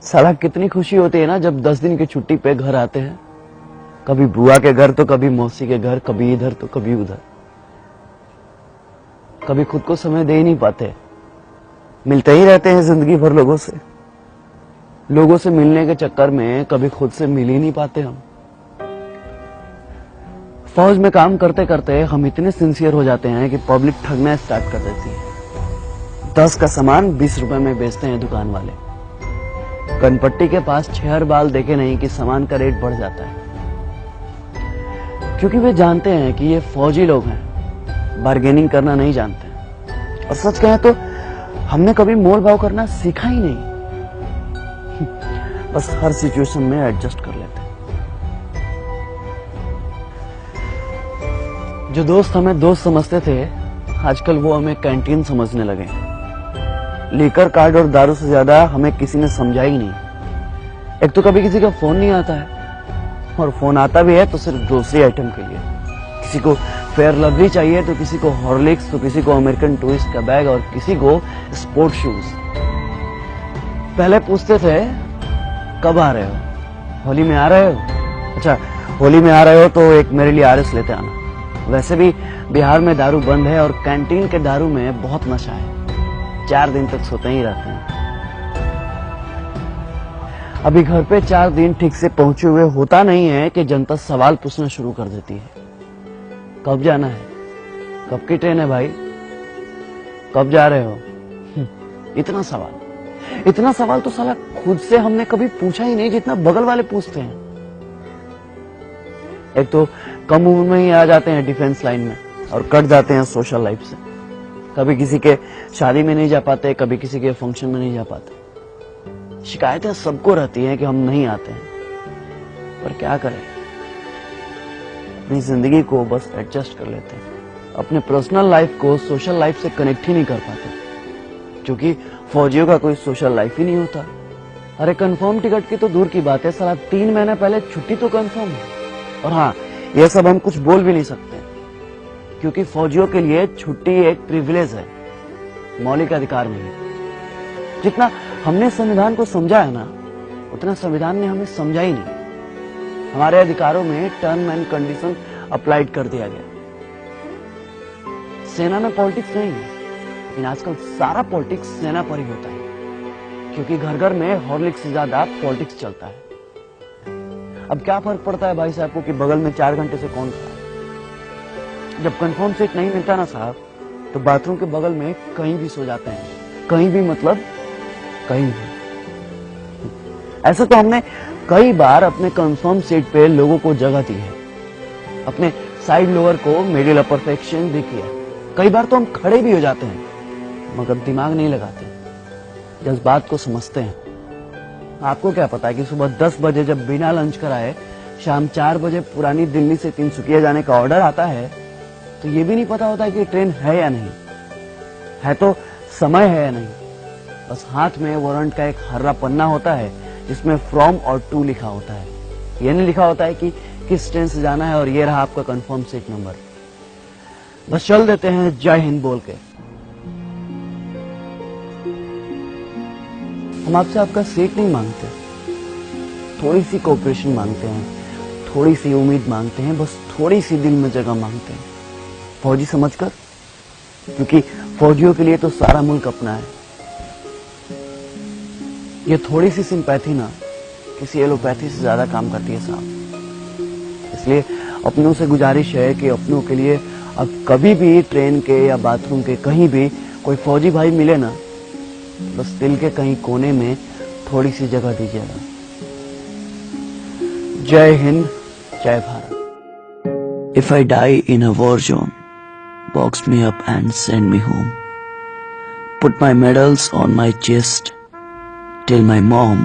साला कितनी खुशी होती है ना जब 10 दिन की छुट्टी पे घर आते हैं। कभी बुआ के घर तो कभी मौसी के घर, कभी इधर तो कभी उधर। कभी खुद को समय दे ही नहीं पाते, मिलते ही रहते हैं जिंदगी भर लोगों से। लोगों से मिलने के चक्कर में कभी खुद से मिल ही नहीं पाते हम। फौज में काम करते करते हम इतने सिंसियर हो जाते हैं कि पब्लिक ठगना स्टार्ट कर देती है। 10 का सामान 20 रुपए में बेचते हैं दुकान वाले। कनपट्टी के पास 6 बाल देखे नहीं कि सामान का रेट बढ़ जाता है, क्योंकि वे जानते हैं कि ये फौजी लोग हैं, बार्गेनिंग करना नहीं जानते। और सच कहें तो हमने कभी मोल भाव करना सीखा ही नहीं। बस हर सिचुएशन में एडजस्ट कर लेते हैं। जो दोस्त हमें दोस्त समझते थे, आजकल वो हमें कैंटीन समझने लगे। लीकर कार्ड और दारू से ज्यादा हमें किसी ने समझा ही नहीं। एक तो कभी किसी का फोन नहीं आता है, और फोन आता भी है तो सिर्फ ग्रोसरी आइटम के लिए। किसी को फेयर लवली चाहिए तो किसी को हॉर्लिक्स, तो किसी को अमेरिकन टूरिस्ट का बैग और किसी को स्पोर्ट शूज। पहले पूछते थे कब आ रहे हो, होली में आ रहे हो? अच्छा, होली में आ रहे हो तो एक मेरे लिए आरएस लेते आना। वैसे भी बिहार में दारू बंद है और कैंटीन के दारू में बहुत नशा है। 4 दिन तक सोते ही रहते हैं। अभी घर पे 4 दिन ठीक से पहुंचे हुए होता नहीं है कि जनता सवाल पूछना शुरू कर देती है। कब जाना है? कब की ट्रेन है भाई? कब जा रहे हो? इतना सवाल तो साला खुद से हमने कभी पूछा ही नहीं जितना बगल वाले पूछते हैं। एक तो कम उम्र में ही आ जाते हैं डिफेंस लाइन में और कट जाते हैं सोशल लाइफ से। कभी किसी के शादी में नहीं जा पाते, कभी किसी के फंक्शन में नहीं जा पाते। शिकायतें सबको रहती हैं कि हम नहीं आते हैं, पर क्या करें, अपनी जिंदगी को बस एडजस्ट कर लेते हैं। अपने पर्सनल लाइफ को सोशल लाइफ से कनेक्ट ही नहीं कर पाते, क्योंकि फौजियों का कोई सोशल लाइफ ही नहीं होता। अरे कंफर्म टिकट की तो दूर की बात है, साला 3 महीने पहले छुट्टी तो कंफर्म है। और हाँ, यह सब हम कुछ बोल भी नहीं सकते, क्योंकि फौजियों के लिए छुट्टी एक प्रिविलेज है, मौलिक अधिकार नहीं। जितना हमने संविधान को समझा है ना, उतना संविधान ने हमें समझा ही नहीं। हमारे अधिकारों में टर्म एंड कंडीशन अप्लाइड कर दिया गया। सेना में पॉलिटिक्स नहीं है, लेकिन आजकल सारा पॉलिटिक्स सेना पर ही होता है, क्योंकि घर घर में हॉर्लिक्स से ज्यादा पॉलिटिक्स चलता है। अब क्या फर्क पड़ता है भाई साहब को कि बगल में 4 घंटे से कौन खड़ा है? जब कंफर्म सीट नहीं मिलता ना साहब, तो बाथरूम के बगल में कहीं भी सो जाते हैं। कहीं भी मतलब कहीं भी। ऐसा तो हमने कई बार अपने कंफर्म सीट पे लोगों को जगह दी है, अपने साइड लोअर को मिडिल अपर सेक्शन भी किया। कई बार तो हम खड़े भी हो जाते हैं, मगर दिमाग नहीं लगाते, जज्बात को समझते हैं। आपको क्या पता है कि सुबह 10 बजे जब बिना लंच कराए शाम 4 बजे पुरानी दिल्ली से तिनसुकिया जाने का ऑर्डर आता है, तो ये भी नहीं पता होता है कि ट्रेन है या नहीं है, तो समय है या नहीं। बस हाथ में वारंट का एक हर्रा पन्ना होता है जिसमें फ्रॉम और टू लिखा होता है। ये नहीं लिखा होता है कि किस ट्रेन से जाना है और ये रहा आपका कंफर्म सीट नंबर। बस चल देते हैं जय हिंद बोल के। हम आपसे आपका सीट नहीं मांगते, थोड़ी सी कोऑपरेशन मांगते हैं, थोड़ी सी उम्मीद मांगते हैं, बस थोड़ी सी दिल में जगह मांगते हैं, फौजी समझकर। क्योंकि फौजियों के लिए तो सारा मुल्क अपना है। ये थोड़ी सी सिंपैथी ना किसी एलोपैथी से ज्यादा काम करती है साहब। इसलिए अपनों से गुजारिश है कि अपनों के लिए अब कभी भी ट्रेन के या बाथरूम के कहीं भी कोई फौजी भाई मिले ना, बस दिल के कहीं कोने में थोड़ी सी जगह दीजिएगा। जय हिंद, जय Bharat. If I die in a war zone, box me up and send me home. Put my medals on my chest till my mom